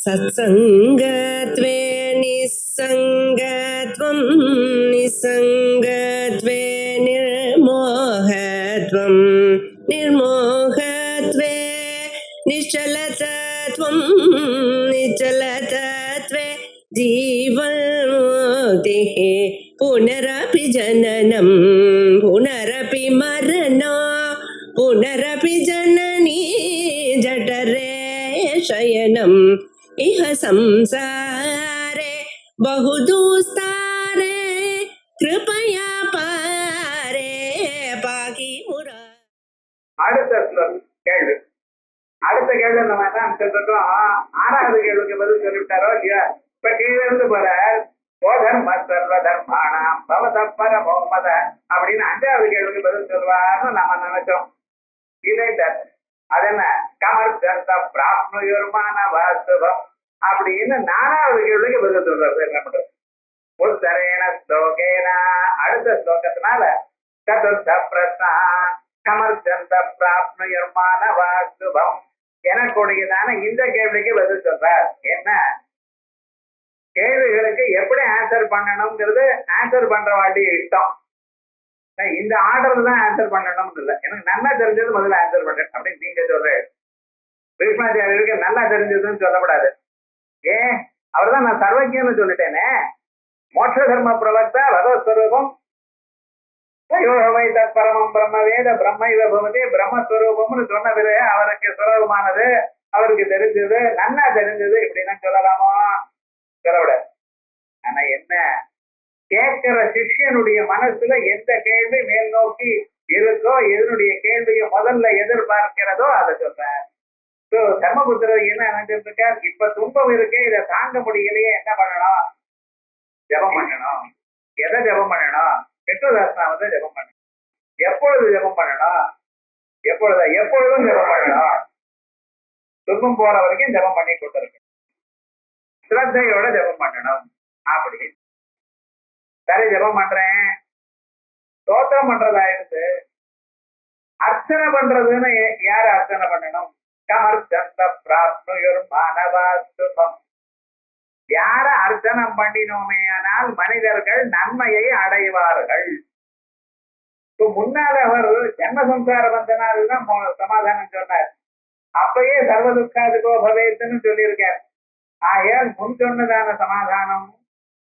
सत्सङ्गत्वे निस्सङ्गत्वं निस्सङ्गत्वे निर्मोहत्वं निर्मोहत्वे निश्चलतत्वं निश्चलतत्वे जीवन्मुक्तिः पुनरपि जननं पुनरपि मरणं पुनरपि जननी जठरे शयनम् इह संसारे बहुदुस्तारे कृपया पारे पाहि मुरा. அடுத்த கேள்வி நம்ம என்ன சொல்றோம், ஆறாவது கேள்விக்கு பதில் சொல்லிவிட்டாரோ இல்லையா? இப்ப கீழே இருந்து போற போதர்ம சர்வ தர்மாணாம் பவத பரமோமத அப்படின்னு அஞ்சாவது கேள்விக்கு பதில் சொல்வார்னு நம்ம நினைச்சோம். இதை அது என்ன கமர்த்த பிராப்னுயர்மான வாஸ்தவம் அப்படின்னு நாலாவது கேள்விக்கு பதில் சொல்றாரு. என்ன பண்றது? உத்தரேன ஸ்லோகேன அடுத்த ஸ்லோகத்தினால சதுர்த்த பிரஸ்னா கமர்த்த பிராப்னுயர்மான வாஸ்தவம் எனக்குடையதான இந்த கேள்விக்கு பதில் சொல்றார். என்ன கேள்விகளுக்கு எப்படி ஆன்சர் பண்ணணும்ங்கிறது ஆன்சர் பண்ற வாட்டி இஷ்டம். இந்த ஆர்டர் தான் ஆன்சர் பண்ணணும் இல்லை, எனக்கு நல்லா தெரிஞ்சது முதல்ல ஆன்சர் பண்றேன் அப்படின்னு நீங்க சொல்றேன். பீஷ்மாச்சாரியருக்கு நல்லா தெரிஞ்சதுன்னு சொல்லக்கூடாது. ஏன்? அவர் தான் நான் சர்வஜன்னு சொல்லிட்டேனே. மோட்ச தர்ம பிரவர்த்தா வதஸ்வரூபம் பரமம் பிரம்ம வேத பிரம்ம இவ பவதே பிரம்மஸ்வரூபம்னு சொன்ன பிறகு அவருக்கு சுலபமானது, அவருக்கு தெரிஞ்சது, நன்னா தெரிஞ்சது இப்படின்னா சொல்லலாமோ? சொல்லக்கூடாது. ஆனா என்ன கேட்கிற சிஷ்யனுடைய மனசுல எந்த கேள்வி மேல் நோக்கி இருக்கோ, எதனுடைய கேள்வியை முதல்ல எதிர்பார்க்கிறதோ அதை சொல்றேன். தர்மபுத்திரர் என்ன நினைச்சிட்டு இருக்கார்? இப்ப துன்பம் இருக்கே, இதை தாங்க முடியலையே, என்ன பண்ணணும்? ஜபம் பண்ணணும். எதை ஜபம் பண்ணணும்? விஷ்ணுதாசனாவது ஜபம் பண்ணணும். எப்பொழுது ஜபம் பண்ணணும்? எப்பொழுதும் ஜபம் பண்ணணும். துன்பம் போற வரைக்கும் ஜபம் பண்ணி கொடுத்துருக்கு. ஸ்ரத்தையோட ஜபம் பண்ணணும். அப்படி சரி, ஜபம் பண்றேன், ஸ்தோத்திரம் பண்றதாயிடுது. அர்ச்சனை பண்றதுன்னு யாரு அர்ச்சனை பண்ணணும்? கமர்ச்சந்த பிராப்னுயர் மானவாஸ்துபம். யார அர்ச்சனம் பண்ணினோமே ஆனால் மனிதர்கள் நன்மையை அடைவார்கள். முன்னால அவர் ஜன்மசம்சார வந்தனால்தான் சமாதானம் சொன்னார். அப்பயே சர்வதுக்காதுகோ பவேத்துன்னு சொல்லியிருக்கார். ஆகையால் முன் சொன்னதான சமாதானம்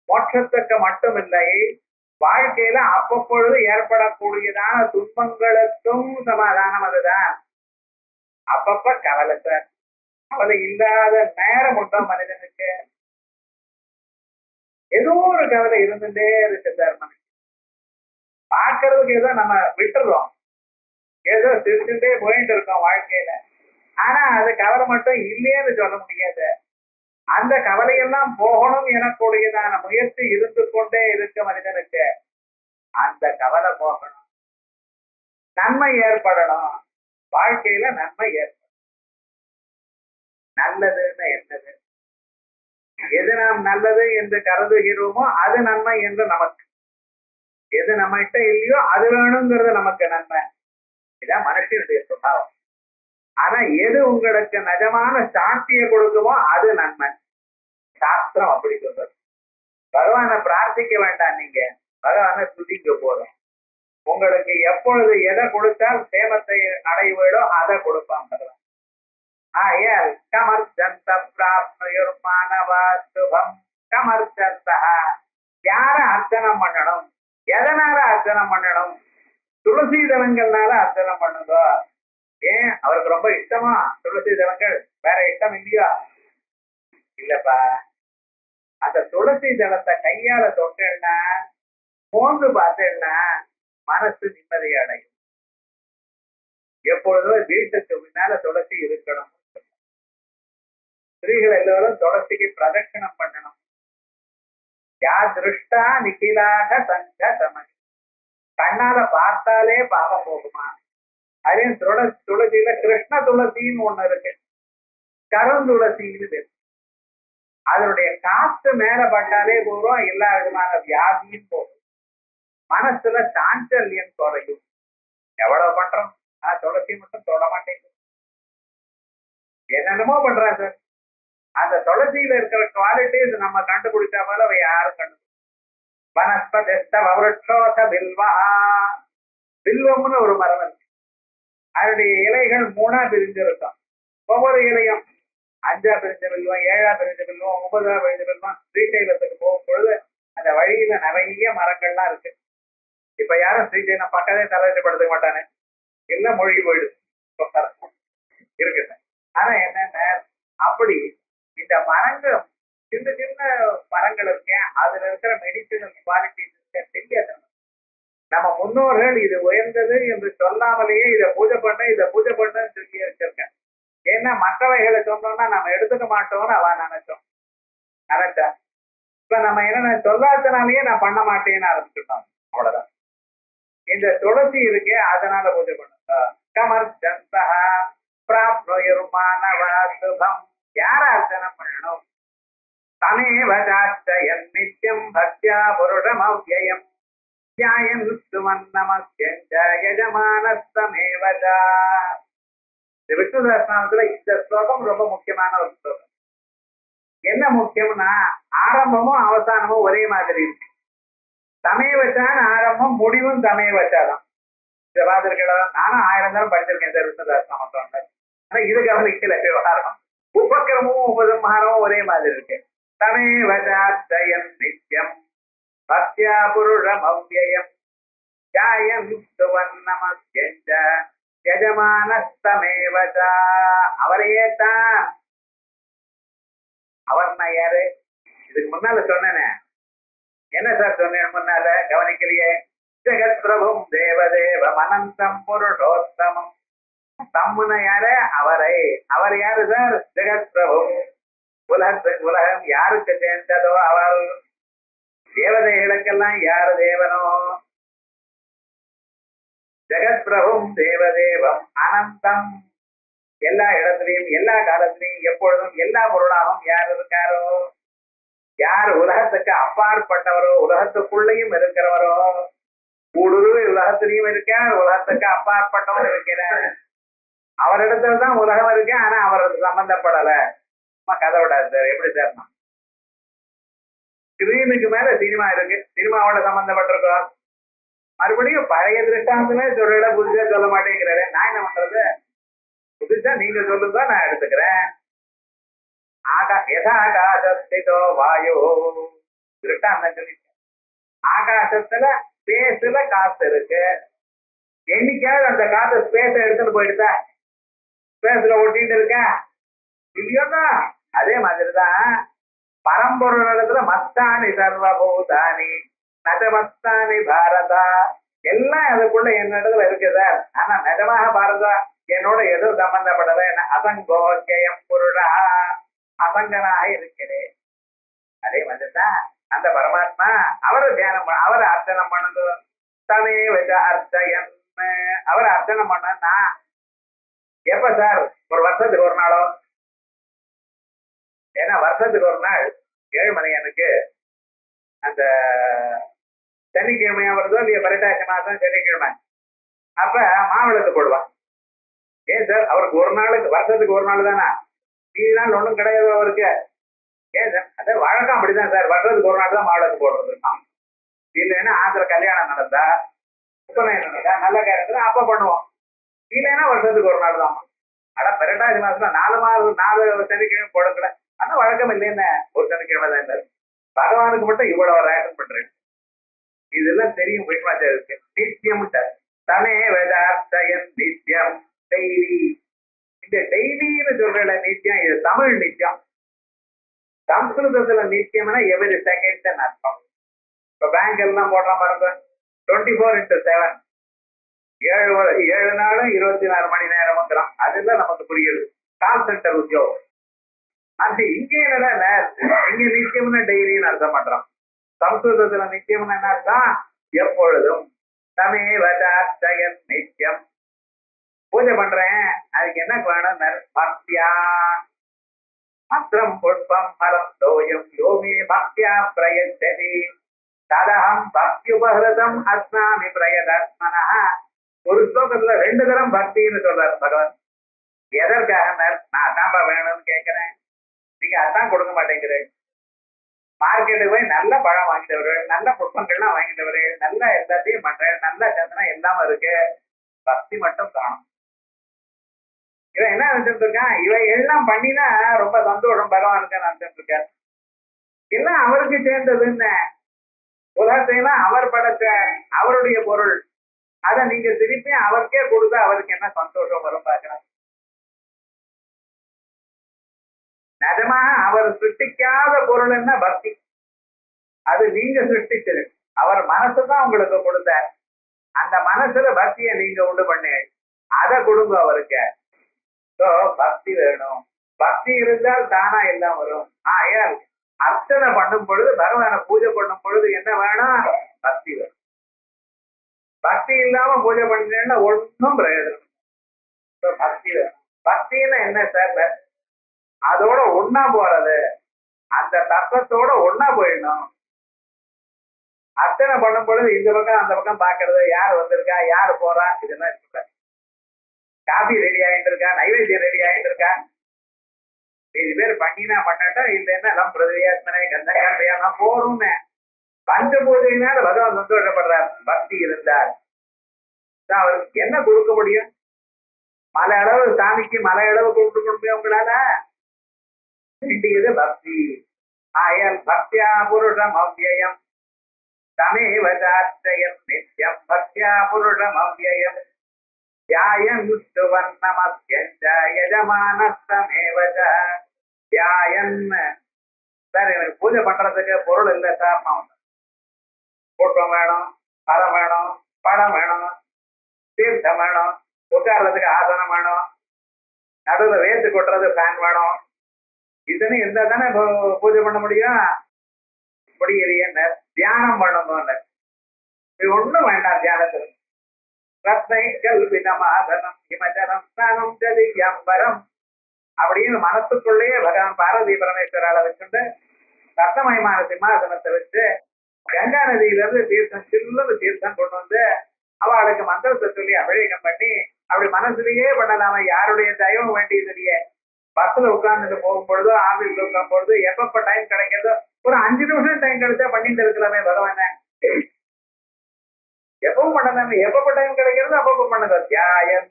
மோட்சத்துக்கு மட்டுமில்லை, வாழ்க்கையில அப்பப்பொழுது ஏற்படக்கூடியதான துன்பங்களுக்கும் சமாதானம் அதுதான். அப்பப்ப கவலை சார், கவலை இல்லாத நேரம் உண்டோம் மனிதனுக்கு. ஏதோ ஒரு கவலை இருந்துட்டே இருக்கு சார். மனுஷன் பார்க்கறதுக்கு ஏதோ நம்ம விட்டுறோம், ஏதோ சிரிச்சுட்டே போயிட்டு இருக்கோம் வாழ்க்கையில. ஆனா அது கவலை மட்டும் இல்லையேன்னு சொல்ல முடியாது. அந்த கவலையெல்லாம் போகணும் எனக்கூடியதான முயற்சி இருந்து கொண்டே இருக்க மனிதனுக்கு. அந்த கவலை போகணும், நன்மை ஏற்படணும், வாழ்க்கையில நன்மை ஏற்படும். நல்லதுன்னு என்னது? எது நாம் நல்லது என்று கருதுகிறோமோ அது நன்மை என்று நமக்கு, எது நம்மகிட்ட இல்லையோ அது வேணுங்கிறது நமக்கு நன்மை. இதான் மனுஷனுடைய சுபாவம். ஆனா எது உங்களுக்கு நிஜமான சாந்தியை கொடுக்குமோ அது நன்மை. சாஸ்திரம் அப்படி சொல்றது. பகவானை பிரார்த்திக்க வேண்டாம், நீங்க பகவானை துதிக்க போதும். உங்களுக்கு எப்பொழுது எதை கொடுத்தால் சேமத்தை அடைவீடோ அதை கொடுப்பான் பகவான். ஆயால் கமர்ச்சந்த பிராப்னுயர்மானவாஸ்துபம் கமர்ச்சந்த. யார அர்ச்சனம் பண்ணணும்? எதனால அர்ச்சனம் பண்ணணும்? துளசி தலங்கள்னால அர்ச்சனம் பண்ணுங்க. ஏன்? அவருக்கு ரொம்ப இஷ்டமா துளசி தலங்கள்? வேற இஷ்டம் இல்லையா? இல்லப்பா, அந்த துளசி தளத்தை கையால தொட்டேன்னா, போந்து பார்த்தேன்னா மனசு நிம்மதி அடையும். எப்பொழுதும் வீட்டுக்கு முன்னால துளசி இருக்கணும். ஸ்திரீகள் எல்லோரும் துளசிக்கு பிரதட்சணம் பண்ணணும். யா திருஷ்டா நிகிலாக சங்க சமணி. கண்ணால பார்த்தாலே பாவம் போகுமா? அதே துளசியில கிருஷ்ண துளசின்னு ஒண்ணு இருக்கு, கருந்துளசின்னு பேரு. அதனுடைய காத்து மேல பட்டாலே போறோம், எல்லா விதமான வியாதியும் போகும். மனசுல சாஞ்சல்யம் குறையும். எவ்வளவு பண்றோம், துளசி மட்டும் தொட மாட்டேங்குது. என்னென்னமோ பண்றா சார். அந்த துளசியில இருக்கிற குவாலிட்டிஸ் நம்ம கண்டுபிடிச்சா போல அவை யாரும் கண்டு வனஸ்பதிஷ்ட பில்வா பில்வம்னு ஒரு மரம் இருக்கு. அதனுடைய இலைகள் 3ஆ பிரிஞ்சிருக்கும். ஒவ்வொரு இலையும் 5ஆ பிரிஞ்ச பில்வம், 7ஆ பிரிஞ்ச பில்வம், 9ஆ பிரிஞ்ச பில்வம். ஸ்ரீசைலத்துக்கு போகும் பொழுது அந்த வழியில நிறைய மரங்கள்லாம் இருக்கு. இப்ப யாரும் ஸ்ரீசைலம் பக்கத்தே தலைவப்படுத்த மாட்டானே, எல்லாம் மூழ்கி போயிடுது இருக்குது. ஆனா என்னென்ன அப்படி இந்த மரங்கள் சின்ன சின்ன மரங்கள் இருக்கேன், அதுல இருக்கிற மெடிசினல் குவாலிட்டிஸ் தெரியாது. நம்ம முன்னோர்கள் இது உயர்ந்தது என்று சொல்லாமலேயே இதை பூஜை பண்ண சொல்லி வச்சிருக்கேன். ஏன்னா மற்றவைகளை சொன்னோம்னா நம்ம எடுத்துக்க மாட்டோம்னு அவன் நினைச்சா இப்ப நம்ம என்ன சொல்லாதனாலேயே நான் பண்ண மாட்டேன்னு ஆரம்பிச்சுட்டோம். அவ்வளவுதான். இந்த துளசி இருக்கே அதனால பூஜை பண்ணுங்க. கமர் ஜந்தா பிராப்னோயுர்மானவாசுபம். யார அர்ச்சனை பண்ணணும்? தமேவ சாச்சயன் நித்யம் பக்த்யா புருஷம் அவ்யயம் தியாயன் சுமன்னமஸ்யஞ்ச யஜமானஸ்தமேவ ச. இந்த விஷ்ணு சஹஸ்ரநாமத்துல இந்த ஸ்லோகம் ரொம்ப முக்கியமான ஒரு ஸ்லோகம். என்ன முக்கியம்னா ஆரம்பமும் அவசானமும் ஒரே மாதிரி இருக்கு. தமேவச்சான் ஆரம்பம், முடிவும் தமேவச்சாதான். இந்த பார்த்திருக்கா? நானும் 1000 தரம் படிச்சிருக்கேன் சார் விஷ்ணு சஹஸ்ரநாமத்தை. ஆனா இது கவனிக்கல விவகாரம். உபக்கிரமும் உபசம்ஹாரமும் ஒரே மாதிரி இருக்கு. தமேவச்சாச்சயன் நித்யம் பக்த்யா புருஷம் அவ்யயம் தியாயன் சுவன்னமஸ்யஞ்ச யஜமானஸ்தமேவ ச. அவரையே தான். அவர்னா யாரு? இதுக்கு முன்னால சொன்னேனே. என்ன சார் சொன்னேன் முன்னால? கவனிக்கலையே. ஜெகத் பிரபும் தேவதேவம் அனந்தம் புருஷோத்தமம். தம்முன யாரு? அவரை. அவர் யாரு சார்? ஜெகத் பிரபு. உலகம் யாருக்கு சேர்ந்ததோ அவர். தேவதைகளுக்கெல்லாம் யாரு தேவனோ? ஜெகத் பிரபும் தேவதேவம் அனந்தம். எல்லா இடத்திலையும் எல்லா காலத்திலையும் எப்பொழுதும் எல்லா பொருளாகவும் யார் இருக்காரோ? யார் உலகத்துக்கு அப்பாற்பட்டவரோ, உலகத்துக்குள்ளேயும் இருக்கிறவரோ, ஊடுருவி உலகத்திலையும் இருக்கார், உலகத்துக்கு அப்பாற்பட்டவர் இருக்கிறார். அவரிடத்துலதான் உலகம் இருக்கு. ஆனா அவருக்கு சம்பந்தப்படல. கதை விடாது சார். எப்படி சார்? ஸ்கிரீனுக்கு மேல சினிமா இருக்கு, சினிமாவோட சம்பந்தப்பட்டிருக்கோம். மறுபடியும் பழைய திருஷ்டாந்தத்துல சொல்ல புதுசா சொல்ல மாட்டேங்கிறாரு. நான் என்ன பண்றது? புதுசா நீங்க சொல்லுங்க, நான் எடுத்துக்கிறேன். யதாகாசஸ்திதோ வாயு திருஷ்டாந்தம் சொல்லி ஆகாசத்துல ஸ்பேஸ்ல காத்து இருக்கு. என்னைக்காவது அந்த காத்து ஸ்பேஸ எடுத்துட்டு போயிடுதா? ஸ்பேஸ்ல ஒட்டிட்டு இருக்க இல்லையோன்னா அதே மாதிரிதான் பரம்பொருளத்துல மஸ்தானி சர்வபூதானி நஜமஸ்தானி பாரதா. எல்லாம் அதுக்குள்ள என்னிடத்துல இருக்குது. ஆனா நிஜமாக பாரதா என்னோட எதுவும் சம்பந்தப்படல. அசங்கோச்சயம் பொருளா அசங்கனாக இருக்கிறேன். அதே மாதிரிதான் அந்த பரமாத்மா அவரை தியானம் அவரை அர்ச்சனை பண்ணது. தமேவ அர்ச்சயன். அவரை அர்ச்சனை பண்ணா எப்ப சார்? ஒரு வருஷத்துக்கு ஒரு நாளோ? ஏன்னா வருஷத்துக்கு ஒரு நாள் ஏழுமலையானுக்கு அந்த சனிக்கிழமையா வருதோ இல்லையா, பரிட்டாட்சி மாசம் சனிக்கிழமை, அப்ப மாவிளக்கு போடுவான். ஏன் சார்? அவருக்கு ஒரு நாளுக்கு, வருஷத்துக்கு ஒரு நாள் தானே, மீதி நாள் ஒன்றும் கிடையாது அவருக்கு. ஏன் சார்? அது வழக்கம் அப்படிதான் சார். வருஷத்துக்கு ஒரு நாள் தான் மாவிளக்கு போடுறது. இல்லைன்னா ஆந்திர கல்யாணம் நடந்தா, உப்பநயனம் நடந்தா, நல்ல காரியத்துல அப்ப பண்ணுவோம். இல்லைன்னா வருஷத்துக்கு ஒரு நாள் தான். ஆனா பரிட்டாட்சி மாசத்துல 4 சனிக்கிழமை போடல. ஆனா வழக்கம் இல்லைன்னு ஒரு சனிக்கிழமை தான் இருந்தாரு. பகவானுக்கு மட்டும் இவ்வளவு ரேஷன் பண்றேன். இதெல்லாம் தெரியும். விஷ்மாச்சாரியருக்கு நித்தியம் தனே வேதார்த்தயன் நித்தியம் டெய்லி. இந்த டெய்லின்னு சொல்ற நித்தியம் இது தமிழ் நித்தியம். சம்ஸ்கிருதத்துல நித்தியம்னா எவ்ரி செகண்ட் அர்த்தம். இப்ப பேங்க் எல்லாம் போடுற பாருங்க, 24x7, 7 நாளும் 24 மணி நேரம் வந்துடும். அதுதான் நமக்கு புரியுது. கால் சென்டர் உத்தியோகம். அது இங்க என்னடா, இங்க நித்தியம்னா டெய்லின்னு அர்த்தம் பண்றோம். சம்ஸ்கிருதத்துல நித்தியம்னு என்ன அர்த்தம்? எப்பொழுதும். தமேவச்சாச்சயன் நித்தியம். பூஜை பண்றேன், அதுக்கு என்ன வேணும்? பக்தியா மந்திரம் புஷ்பம் பரம் தோயம் யோமே பக்தியா பிரயச்சதி ததகம் பக்தி உபகிருதம் அஸ்னாமி பிரயதர்மனா. ஒரு ஸ்லோகத்துல 2 தரம் பக்தின்னு சொல்றாரு பகவான். எதற்காக? நான் தான்பா வேணும்னு கேட்கிறேன். நீங்க அதான் கொடுக்க மாட்டேங்கிறேன். மார்க்கெட்டுக்கு போய் நல்ல பழம் வாங்கிட்டவரு, நல்ல புஷ்பங்கள்லாம் வாங்கிட்டவரு, நல்ல எல்லாத்தையும் பண்றேன், நல்ல சந்தனம் எல்லாமே இருக்கு, பக்தி மட்டும் காணும். இவன் என்ன நினைச்சிட்டு இருக்கான், இவன் எல்லாம் பண்ணினா ரொம்ப சந்தோஷம் பகவானுக்கு நினைச்சிட்டு இருக்காரு. எல்லாம் அவருக்கு சேர்ந்ததுன்னு உலகத்தையெல்லாம் அவர் படைச்ச அவருடைய பொருள், அதை நீங்க திருப்பி அவருக்கே கொடுத்தா அவருக்கு என்ன சந்தோஷம் வரும் பார்க்கலாம். நிஜமாக அவர் சிருஷ்டிக்காத பொருள் என்ன பக்தி, அது நீங்க சிருஷ்டிச்சது. அவர் மனசுதான் உங்களுக்கு கொடுத்தார், அந்த மனசுல பக்தியை நீங்க உண்டு பண்ணி அதை கொடுங்க அவருக்கு. பக்தி வேணும், பக்தி இருந்தால் தானா எல்லாம் வரும். ஏன் அர்ச்சனை பண்ணும் பொழுது, பகவானை பூஜை பண்ணும் பொழுது என்ன வேணும், பக்தி வேணும். பக்தி இல்லாம பூஜை பண்ணீங்கன்னா ஒன்றும் பிரயோஜனம். பக்தி வேணும். பக்தின்னு என்ன சார், அதோட ஒன்னா போறது, அந்த தத்துவத்தோட ஒன்னா போயிடணும். அர்ச்சனை பண்ணும் பொழுது இந்த பக்கம் அந்த பக்கம் பாக்குறது, யாரு வந்திருக்கா யாரு போறா இதெல்லாம் இருக்க. காபி ரெடி ஆயிட்டு இருக்கா, நைவேத்தியம் ரெடி ஆயிட்டு இருக்கா, இது பேர் பண்ணினா பண்ணட்டா இல்லைன்னா எல்லாம் பிரதியாத்மனை கந்தகாண்டையா போறோம்னு பஞ்ச பூஜையினால பகவான் சந்தோஷப்படுறார். பக்தி இருந்தார் அவருக்கு என்ன கொடுக்க முடியும்? மலை அளவு சாமிக்கு மலை அளவு கொடுக்க முடியும் உங்களால? வேண்டியது பக்தி. ஆயல் பக்தியா புருஷம் அவ்யயம் தமேவ சாச்சயம் நித்யம் பக்தியா புருஷம் அவ்யயம் தியாயன் யஜமானஸ்தமேவ தியாயன். சார் எனக்கு பூஜை பண்றதுக்கு பொருள் இல்லை சார், கூட்டம் வேணும், மரம் வேணும், படம் வேணும், தீர்த்தம் வேணும், உட்கார்றதுக்கு ஆசனம் வேணும், நடுவில் வேத்து கொட்டுறது ஃபேன் வேணும், இதுன்னு இருந்தா தானே பூஜை பண்ண முடியும். முடியலையே தியானம் பண்ணணும், இது ஒண்ணும் வேண்டாம் தியானத்துக்கு. ரத்னை கல்வினமாதனம் இமஜனம் ஸ்நானம் ஜதியம்பரம் அப்படின்னு மனசுக்குள்ளேயே பகவான் பார்வதி பரமேஸ்வரால வச்சுட்டு ரத்னமயமான சிம்மாசனத்தை வச்சு கங்கா நதியில இருந்து தீர்த்தம் சில்லு தீர்த்தம் கொண்டு வந்து அவளுக்கு மந்திரத்தை சொல்லி அபிஷேகம் பண்ணி அப்படி மனசுலயே பண்ணலாம. யாருடைய தயவும் வேண்டியது இல்லையே. பஸ்ல உட்கார்ந்துட்டு போகும் பொழுதோ ஆபீஸ்ல உட்காரும் பொழுது எப்பப்ப டைம் கிடைக்கிறதோ ஒரு 5 நிமிஷம் டைம் கிடைச்சா பண்ணிட்டு இருக்கலாமே பகவான. எப்பவும் பண்ணதானே, எப்பப்ப டைம் கிடைக்கிறதோ அப்பப்ப பண்ணுங்க. தியாயம்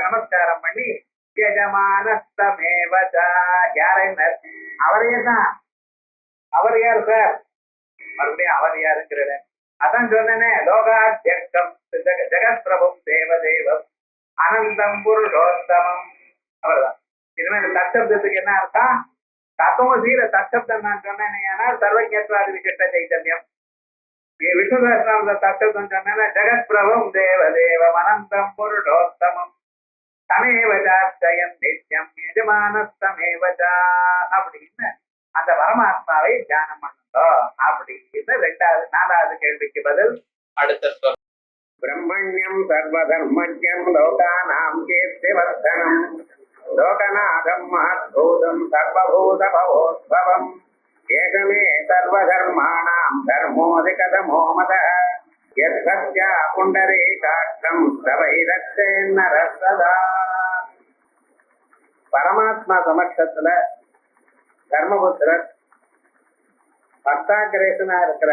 நமஸ்காரம் பண்ணி யஜமானஸ்தமேவசா யாரையும் அவரையே தான். அவர் யார் சார்? மறுபடியும் அவர் யாருங்கிறத அதான் சொன்னேனே. லோகாத்யக்ஷம் ஜெகத் பிரபும் தேவதேவம் அனந்தம் புருஷோத்தமம் அவர்தான். இனிமேல் தச்சப்தத்துக்கு என்ன அர்த்தம்? தத்துவசீல தச்சப்தம் நான் சொன்னேன். ஏன்னா சர்வஜத்வாதி விசிஷ்ட சைத்தன்யம். விஷ்ணு சஹஸ்ரநாம தச்சப்தம் சொன்னேன்னா ஜெகத் பிரபும் தேவதேவம் அனந்தம் புருஷோத்தமம் தமேவஜாச்சயம் நித்யம் யஜமானஸ்தமேவஜா அப்படின்னு அந்த பரமாத்மாவை தியானம் பண்ணுதோ அப்படின்னு 4வது கேள்விக்கு பதில் அடுத்த பிரம்மண்யம் சர்வதர்மஜ்யம் லோகானாம் கீர்த்திவர்தனம் லோகநாதம் மஹத்பூதம் சர்வபூத பவோத்பவம் ஏகமே சர்வதர்மாணாம் தர்மோதிகதமோ மதः யத்சத்யா புண்டரீகாட்சம் சவைரக்ஷேன்னரசதா. பரமாத்மா சமட்சத்துல தர்மபுத்திரர் பக்தாகிரேசனா இருக்கிற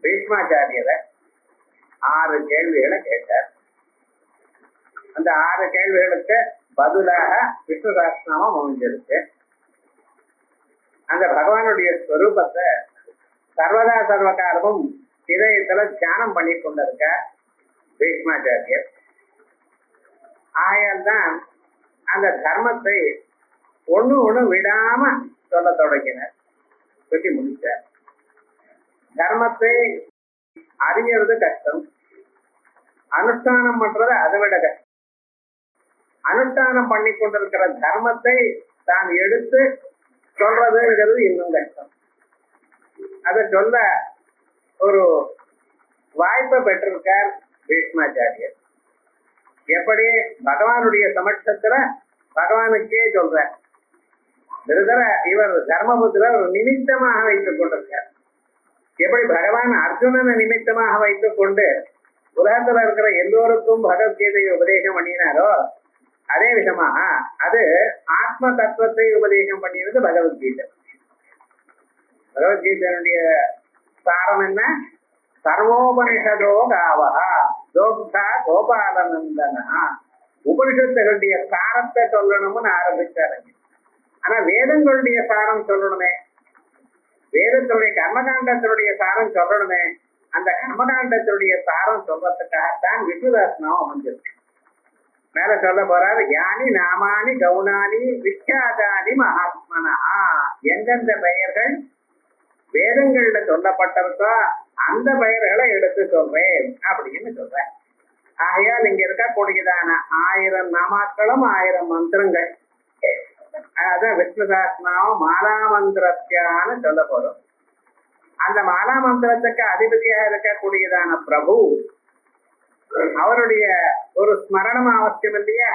பீஷ்மாச்சாரியரை 6 கேள்விகளை கேட்டார். அந்த 6 கேள்விகளுக்கு பதிலாக விஷ்ணு சஹஸ்ரநாமம் அமைஞ்சிருக்கு. அந்த பகவானுடைய ஸ்வரூபத்தை சர்வதா சர்வகாலமும் இதயத்துல தியானம் பண்ணி கொண்டிருக்க பீஷ்மாச்சாரியர். ஆயால் தான் அந்த தர்மத்தை ஒண்ணு விடாம சொல்ல தொடங்கினார், சொல்லி முடிச்சார். தர்மத்தை அறியறது கஷ்டம், அனுஷ்டானம் பண்றது அதை விட கஷ்டம். அனுஷ்டானம் பண்ணி கொண்டிருக்கிற தர்மத்தை தான் எடுத்து சொல்றதுங்கிறது இன்னும் கஷ்டம். அதை சொல்ல ஒரு வாய்ப்பை பெற்றிருக்கார் பீஷ்மாச்சாரியர். எப்படி பகவானுடைய சமட்சத்துல பகவானுக்கே சொல்ற இவர் தர்மபுத்திரர் நிமித்தமாக வைத்துக் கொண்டிருக்கார். எப்படி பகவான் அர்ஜுனனை நிமித்தமாக வைத்துக் கொண்டு உலகத்துல இருக்கிற எல்லோருக்கும் பகவத்கீதையை உபதேசம் பண்ணினாரோ அதே விதமா அது ஆத்ம தத்துவத்தை உபதேசம் பண்ணியது பகவத்கீதை. பகவத்கீதையினுடைய சாரம் என்ன? சர்வோபனிஷதோ காவகா தோக்தா கோபாலநந்தனா. உபனிஷத்துகளுடைய சாரத்தை சொல்லணும்னு ஆரம்பிச்சாரு. ஆனா வேதங்களுடைய சாரம் சொல்லணுமே, வேதத்தினுடைய கர்மகாண்டத்தினுடைய சாரம் சொல்லணுமே, அந்த கர்மகாண்டத்தினுடைய சாரம் சொல்றதுக்காகத்தான் விஷ்ணுதாசனம் அமைஞ்சிருக்கு. மேல சொல்ல போறாரு, யானி நாமானி கவுனானி விக்யாதானி மகாத்மனா. எந்தெந்த பெயர்கள் வேதங்கள்ல சொல்லப்பட்டிருக்கோ அந்த பெயர்களை எடுத்து சொல்றேன் அப்படின்னு சொல்றேன். ஆகையால் இங்க இருக்கக்கூடியதான 1000 நாமாக்களும் 1000 மந்திரங்கள், அதான் விஷ்ணுதாசனம் மாலா மந்திரத்தியான்னு சொல்ல போறோம். அந்த மாலா மந்திரத்துக்கு அதிபதியாக இருக்கக்கூடியதான பிரபு, அவருடைய ஒரு ஸ்மரணம் அவசியம் இல்லையா?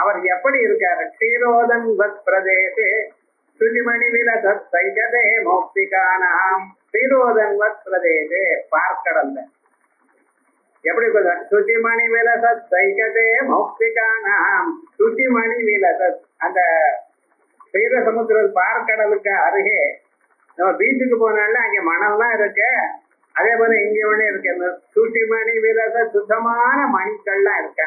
அவர் எப்படி இருக்காரு? க்ஷீரோதன் வத் பிரதேசே சுதிமணி விலசத் சைகதே மௌக்திகானாம். க்ஷீரோதன் வத் பிரதேசே, பார்க்கடல்ல எப்படி சுதிமணி விலசத் சைகதே மௌக்திகானாம். சுதிமணி விலசத், அந்த க்ஷீர சமுத்திர பார்க்கடலுக்கு அருகே நம்ம பீச்சுக்கு போனால அங்க மணல்லாம் இருக்கு. அதே போல இங்க ஒண்ணு இருக்கு, சுட்டிமணி விலச சுத்தமான மணிக்கள்லாம் இருக்க.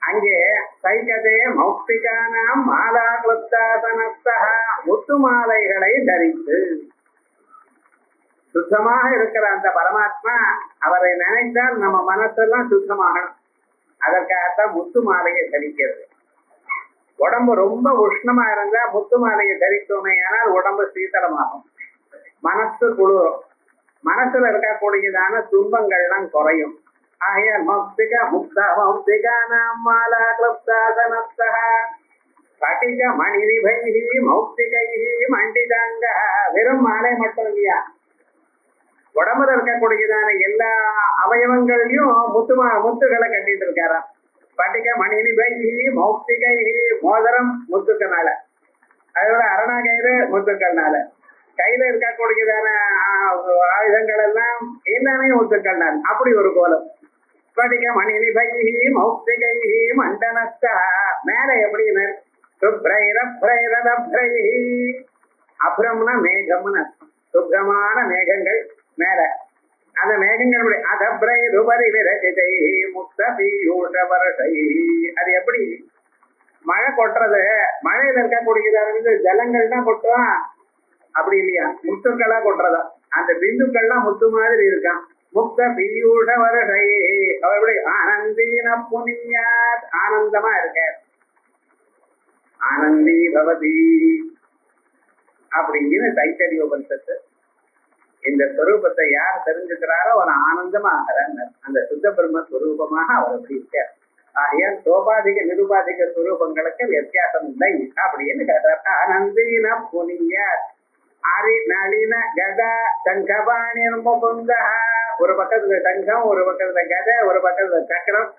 அங்கே சைகதே மௌக்திகானாம் மாலா கிருப்தாசனஸ்தா, முத்து மாலைகளை தரித்து சுத்தமாக இருக்கிற அந்த பரமாத்மா, அவரை நினைத்தால் நம்ம மனசெல்லாம் சுத்தமாகணும். அதற்காகத்தான் முத்து மாலையை தரிக்கிறது. உடம்பு ரொம்ப உஷ்ணமா இருந்தா முத்து மாலையை தரித்தோமே ஆனால் உடம்பு சீதளமாகும், மனசு குளிரும், மனசுல இருக்கக்கூடியதான துன்பங்கள்லாம் குறையும். ஆகையால் மௌக்திக முக்தா மௌக்திகானாம் மாலா கிருப்தாசனஸ்தா பட்டிக மணிரிபைஹி மௌக்திகைஹி மண்டிதாங்க. வெறும் மாலை மட்டும் இல்லையா, உடம்புல இருக்கக்கூடியதான எல்லா அவயவங்களையும் முத்துகளை கட்டிட்டு இருக்காராம். பட்டிக மணிரிபைஹி மௌக்திகைஹி, மோதிரம் முத்துக்கனால, அதோட அரணாகயிறு முத்துக்கள்னால, கையில இருக்கக்கூடியதான ஆயுதங்கள் எல்லாம் எல்லாமே முத்துக்கள்னால. அப்படி ஒரு கோலம். படிக்க மணிலிபைஹி மௌக்திகைஹி மண்டனஸ்தா. மேல எப்படின்னு சுப்ரைரப்ரைரப்ரைஹி, அப்ரம்னா மேகம்னு அர்த்தம். சுப்ரமான மேகங்கள் மேல. அந்த மேகங்கள் அதப்ரை ருபரி விரசிதை முக்த பீயூஷ வருஷை. அது எப்படி மழை கொட்டுறது, மழையில இருக்கக்கூடியதான ஜலங்கள் தான் கொட்டும், அப்படி இல்லையா, முத்துக்களா கொட்டுறதா. அந்த பிந்துக்கள்லாம் முத்து மாதிரி இருக்கான். முக்த பீயூஷ வருஷை, அவருடைய ஆனந்தீன புனியாத், ஆனந்தமா இருக்க. ஆனந்தி பவதி அப்படின்னு தைத்தரிய உபனிஷத்து. இந்த ஸ்வரூபத்தை யார் தெரிஞ்சுக்கிறாரோ அவர் ஆனந்தமா ஆகிறார். அந்த சுத்த பிரம்ம ஸ்வரூபமாக அவர் அப்படி இருக்கார். ஆகையால் சோபாதிக நிருபாதிக ஸ்வரூபங்களுக்கு வித்தியாசம் இல்லை அப்படின்னு கேட்டார். ஆனந்தீன புனியாத் அரி நளின கதா சங்கபாணி முகுந்த. ஒரு பக்கத்துல சங்கம், ஒரு பக்கத்துல கதை, ஒரு பக்கத்துல சக்கரம்,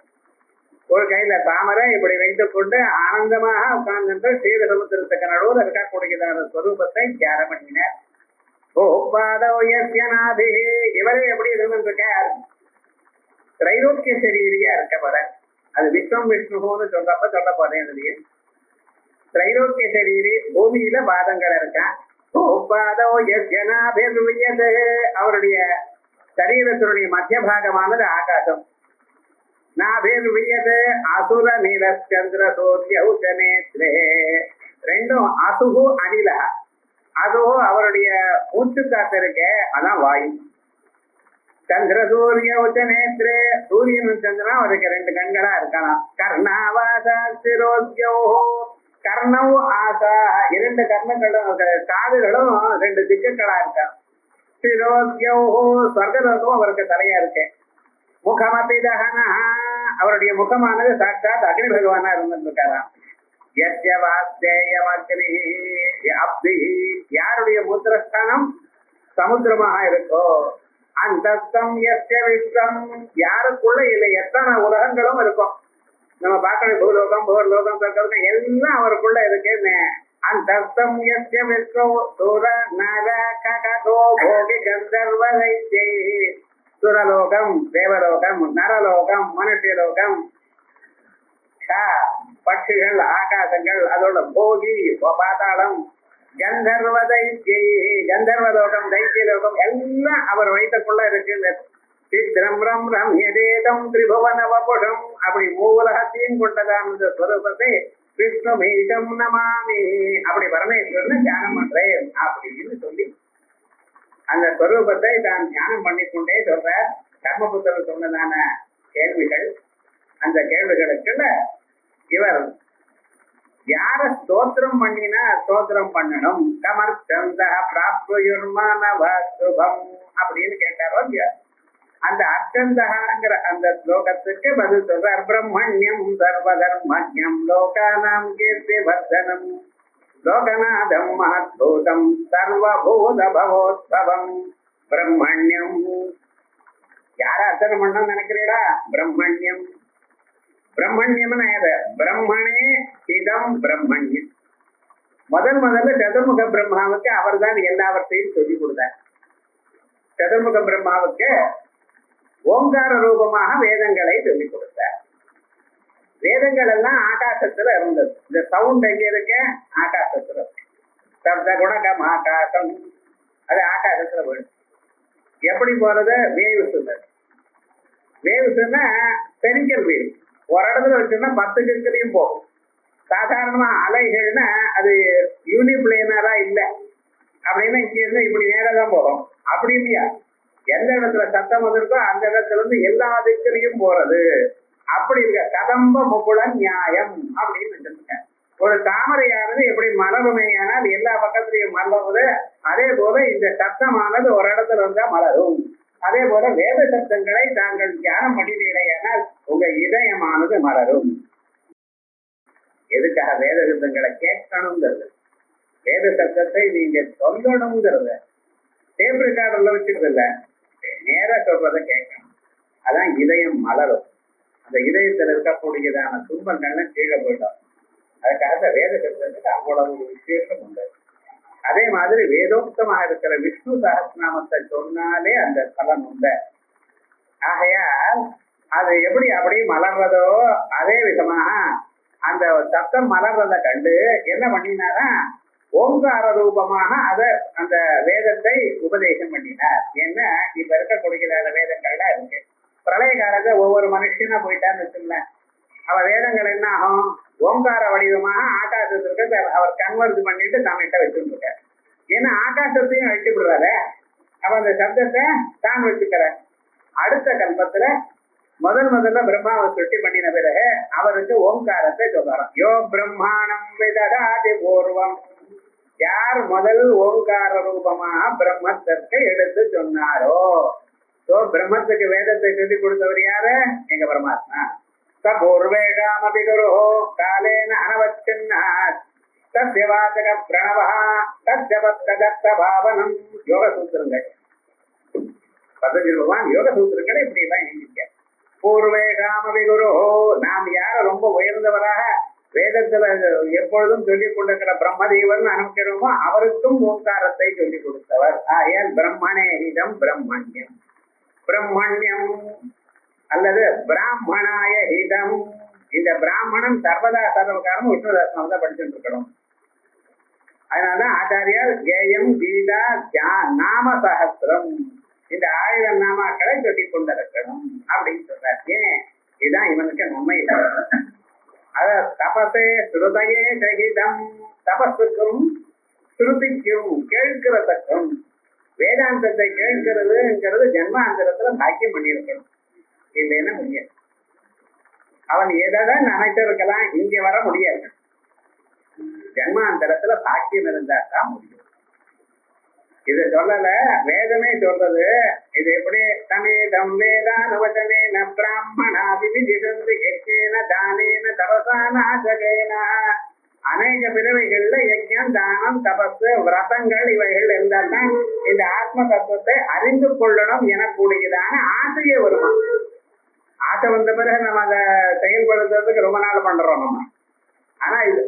ஒரு கையில தாமரை, இப்படி வைத்துக் கொண்டு ஆனந்தமாக உட்கார்ந்து சீத சமுத்திரத்துக்கு நடுவில் இருக்கக்கூடியதான ஸ்வரூபத்தை தியானம் பண்ணினார். ஓ பாதோயநாதி, இவரே எப்படி இருந்திருக்கார்? திரைலோக்கிய சரீரியா இருக்க போற. அது விஸ்வம் விஷ்ணுன்னு சொல்றப்ப சொல்ல போறேன். திரைலோக்கிய சரீரி, பூமியில பாதங்கள் இருக்கான். அவருடைய சரீரத்தினுடைய மத்திய பாகமானது ஆகாசம். நாபிர்வியது அசுர நீலச்சந்திர சோத்யௌசனேத்ரே. ரெண்டும் அசுகு அனிலா. அதுவும் அவருடைய மூச்சு காத்து இருக்க, அதான் வாயு. சந்திர சூரிய உச்சநேத்ரே, சூரியனும் சந்திரன் அவருக்கு 2 கண்களா இருக்கலாம். கர்ணாவாசா சிரோத்யோ, கர்ணவ் ஆசா, 2 கர்ணங்களும் காதுகளும் 2 திக்குகளா இருக்கா. சிரோத்யோ, ஸ்வர்கலோகம் அவருக்கு தலையா இருக்கு. முகமபி தகனா, அவருடைய முகமானது சாட்சாத் அக்னி பகவானா இருந்திருக்காராம். யாருடைய மூத்திரஸ்தானம் சமுத்திரமாக இருக்கோ அந்தஸ்தம் விஸ்வம், யாருக்குள்ள இல்லை எத்தனை உலகங்களும் இருக்கும். நம்ம பார்க்கணும், பூலோகம் பூர்லோகம் சொர்க்கம் எல்லாம் அவருக்குள்ள இருக்குன்னு. அந்தஸ்தம் விஸ்வம் சுர நர ககதோ போகி கந்தர்வ வைத்தே. சுரலோகம், தேவலோகம், நரலோகம், மனுஷலோகம் பட்சிகள், ஆகாசங்கள், அதோட போகி, பாதாளம், கந்தர்வ தைத்தியை, கந்தர்வலோகம், தைத்தியலோகம் எல்லாம் அவர் வைத்தக்குள்ள இருக்கு. சித்திரம் ரம்யதேதம் திரிபுவன வபுஷம், அப்படி மூலகத்தையும் கொண்டதான இந்த ஸ்வரூபத்தை விஷ்ணு மீதம் நமாமி, அப்படி பரமேஸ்வரன் தியானம் பண்றேன் அப்படின்னு சொல்லி அந்த ஸ்வரூபத்தை தான் தியானம் பண்ணிக்கொண்டே சொல்ற. தர்மபுத்திரர் சொன்னதான கேள்விகள், அந்த கேள்விகளுக்குள்ள இவர் யார ஸ்தோத்திரம் பண்ணினா ஸ்தோத்திரம் பண்ணணும், கமர்ச்சந்த பிராப்துயுர்மானவ சுபம் அப்படின்னு கேட்டாரோ இல்லையா, அந்த அர்ச்சந்தகாங்கிற அந்த ஸ்லோகத்துக்கு பதில் சொல்றார். பிரம்மண்யம் சர்வதர்மண்யம் லோகானாம் கீர்த்தி வர்தனம் லோகநாதம் மஹத்பூதம் சர்வபூத பவோத்பவம் பிரம்மண்யம். யார அர்ச்சனை பண்ணணும்னு நினைக்கிறீடா? பிரம்மண்யம். பிரம்மண்யம்னு பிரம்மனே இதம் பிரம்மண்யம். முதல்ல சதுர்முக பிரம்மாவுக்கு அவர் தான் எல்லாவற்றையும் சொல்லிக் கொடுத்தார். சதுர்முக பிரம்மாவுக்கு ஓங்கார ரூபமாக வேதங்களை சொல்லிக் கொடுத்தார். வேதங்கள் எல்லாம் ஆகாசத்துல இருந்தது. இந்த சவுண்ட் எங்க இருக்க? ஆகாசத்துல. சப்த குணகம் ஆகாசம், அது ஆகாசத்துல போயிடும். எப்படி போறது? வேவு சொன்னது. வேவு சொன்னா பெரிக்கல் வேவு. ஒரு இடத்துல வச்சோம்னா 10 கிழக்கிலையும் போகும். சாதாரணமா அலைகள்னா அது யூனிபிளேனரா இல்லை அப்படின்னா இங்க இருந்து இப்படி நேரம் தான் போகும். அப்படி இல்லையா? எந்த இடத்துல சத்தம் வந்திருக்கோ அந்த இடத்துல இருந்து எல்லா திக்கிலையும் போறது. அப்படி இருக்க கதம்ப முகுள நியாயம் அப்படின்னு வச்சிருக்க. ஒரு தாமரையானது எப்படி மலருமையானால் எல்லா பக்கத்திலையும் மலருது, அதே போல இந்த சத்தமானது ஒரு இடத்துல இருந்தா மலரும். அதே போல வேத சப்தங்களை தாங்கள் தியானம் பண்ணினீர்களேயானால் உங்க இதயமானது மலரும். எதுக்காக வேத சப்தங்களை கேட்கணுங்கிறது? வேத சப்தத்தை நீங்க சொல்லணுங்கிறது. டேப் ரெக்கார்டர்ல வச்சுக்கிறது இல்ல, நேரா சொல்றதை கேட்கணும். அதான் இதயம் மலரும். அந்த இதயத்தில் இருக்கக்கூடியதான துன்பங்கள்லாம் கீழே போயிடும். அதுக்காக வேத சப்தத்துக்கு அவ்வளவு விசேஷம் உண்டு. அதே மாதிரி வேதோக்தமாக இருக்கிற விஷ்ணு சஹஸ்ரநாமத்தை சொன்னாலே அந்த பலன் உண்டு. ஆகையால் அது எப்படி அப்படி மலர்றதோ அதே விதமாக அந்த சத்தம் மலர்றதை கண்டு என்ன பண்ணினாரா, ஓங்கார ரூபமாக அதை அந்த வேதத்தை உபதேசம் பண்ணினார். ஏன்னா இப்ப இருக்கக்கூடிய வேதங்கள்லாம் இருக்கு. பிரளய காலத்தை ஒவ்வொரு மனுஷனா போயிட்டான்னு வச்சுங்களேன், அவ வேதங்கள் என்ன ஆகும்? ஓங்கார வடிவமாக ஆகாசத்திற்கு அவர் கன்வெர்ட் பண்ணிட்டு தன்னிட்ட வச்சுருக்கார். ஏன்னா ஆகாசத்தையும் வச்சு விடுறாரு, அவ அந்த சப்தத்தை தான் வச்சுக்கிற. அடுத்த கல்பத்துல முதல்ல பிரம்மாவை சுட்டி பண்ணின பிறகு அவருக்கு ஓங்காரத்தை சொல்றாராம். யோ பிரம்மாணம் விததாதி பூர்வம், யார் முதல் ஓங்கார ரூபமாக பிரம்மத்திற்கு எடுத்து சொன்னாரோ, பிரம்மத்துக்கு வேதத்தை சொல்லி கொடுத்தவர் யாரு? எங்க பரமாத்மா. பூர்வேகாமபிகுரு காலேன அனவச்சின்னாத் தத்யவாதக பிரணவா தத்யவத்கதத்த பாவனம். யோக சூத்திரங்கள் பதஞ்சலி பகவான் யோக சூத்திரங்களை இப்படி எல்லாம் எழுதியிருக்க. பூர்வேகாமபிகுரு, நாம் யார ரொம்ப உயர்ந்தவராக வேதத்துல எப்பொழுதும் சொல்லிக் கொண்டிருக்கிற பிரம்மதேவன் அனுப்பிக்கிறோமோ அவருக்கும் ஓங்காரத்தை சொல்லிக் கொடுத்தவர். ஆயர் பிரம்மணே இதம் பிரம்மண்யம். பிரம்மண்யம் அல்லது பிராமணாய ஹிதம். இந்த பிராமணன் சர்வதா சர்வகாரம் விஷ்ணுதாசனம் தான் படிச்சுட்டு இருக்கணும். அதனாலதான் ஆச்சாரியார் கேயம் கீதா நாம சகசிரம், இந்த 1000 நாமாக்களை சொல்லிக் கொண்டிருக்கணும் அப்படின்னு சொல்றார். ஏன்? இதுதான் இவனுக்கு நன்மை. அத தபசே ஸ்ருதையே சகிதம், தபஸுக்கும் ஸ்ருதிக்கும் கேட்கிறதுக்கும் வேதாந்தத்தை கேட்கிறதுங்கிறது ஜென்மாந்தரத்துல பாக்கியம் பண்ணியிருக்கணும். இல்லைன்னா முடியாது. அவன் எதான் நினைச்சிருக்கலாம், இங்க வர முடியாது. ஜென்மாந்தரத்துல பாக்கியம் இருந்தா தான் முடியும். இது சொல்லல, வேதமே சொல்றது. இது எப்படி? தமேதம் வேதானுவச்சனேன பிராமணா விவிதிஷந்தி யஜ்ஞேன தானேன தபசானா ஜகேன. அநேக பிறவைகள்ல யஜ்ஞம், தானம், தபசு, விரதங்கள் இவைகள் இருந்தால்தான் இந்த ஆத்ம தத்துவத்தை அறிந்து கொள்ளணும் எனக்கூடியதான ஆசையே வருமா. ஆசை வந்த பிறகு நம்ம அதை செயல்படுத்துறதுக்கு ரொம்ப நாள் பண்றோம் நம்ம. ஆனா இது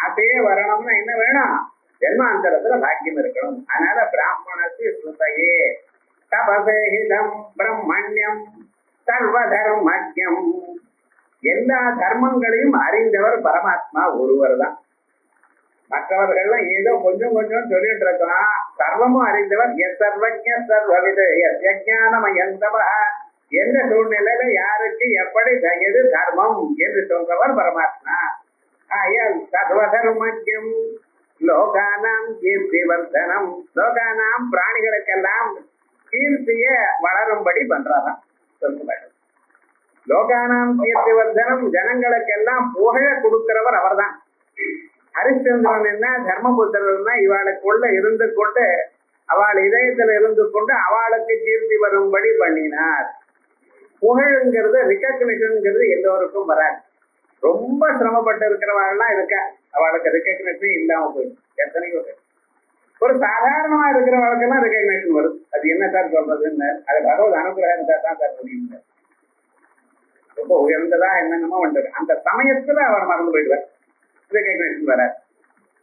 ஆசையே வரணும்னா என்ன வேணும்? ஜென்மாந்தரத்துல பாக்கியம் இருக்கணும். அதனால பிராமணத்து ஸ்ருதையே தபசேஹிதம் பிரம்மண்யம் சர்வதர்மஜ்யம். எல்லா தர்மங்களையும் அறிந்தவர் பரமாத்மா ஒருவர் தான். மற்றவர்கள்லாம் ஏதோ கொஞ்சம் கொஞ்சம் சொல்லிட்டு இருக்கான். சர்வமும் அறிந்தவர் சர்வஜ சர்வவித யஜ்ஞானமயந்தவ. எந்த சூழ்நிலையில யாருக்கு எப்படி எது தர்மம் என்று சொல்றவர் பரமாத்மா. ஆயல் சர்வதர்மஜம் லோகானாம் கீர்த்தி வர்தனம். லோகானாம் பிராணிகளுக்கெல்லாம் கீர்த்திய வளரும்படி பண்றாராம். சொல்லுவாரு லோகானாம் கீர்த்தி வர்தனம். ஜனங்களுக்கெல்லாம் புகழ கொடுக்கிறவர் அவர் தான். ஹரிச்சந்திரன் என்ன தர்மபுத்திரன்னா இவாளுக்குள்ள இருந்து கொண்டு அவள் இதயத்துல இருந்து கொண்டு அவளுக்கு கீர்த்தி வரும்படி பண்ணினார். புகழுங்கிறது ரிகக்னிஷன்ங்கிறது எல்லோருக்கும் வராது. ரொம்ப சிரமப்பட்டு இருக்கிறவாள்லாம் இருக்க அவளுக்கு ரிகக்னிஷன் இல்லாம போயிடும். எத்தனையோ பேர் ஒரு சாதாரணமா இருக்கிறவளுக்கெல்லாம் ரிகக்னிஷன் வரும். அது என்ன சார் சொல்றதுன்னு அது பகவத் அனுகிரகம் தான் சார் முடியும். ரொம்ப உயர்ந்ததா என்னென்னமோ வந்தது அந்த சமயத்துல அவர் மறந்து போயிடுவார். ரிகக்னிஷன் வராது.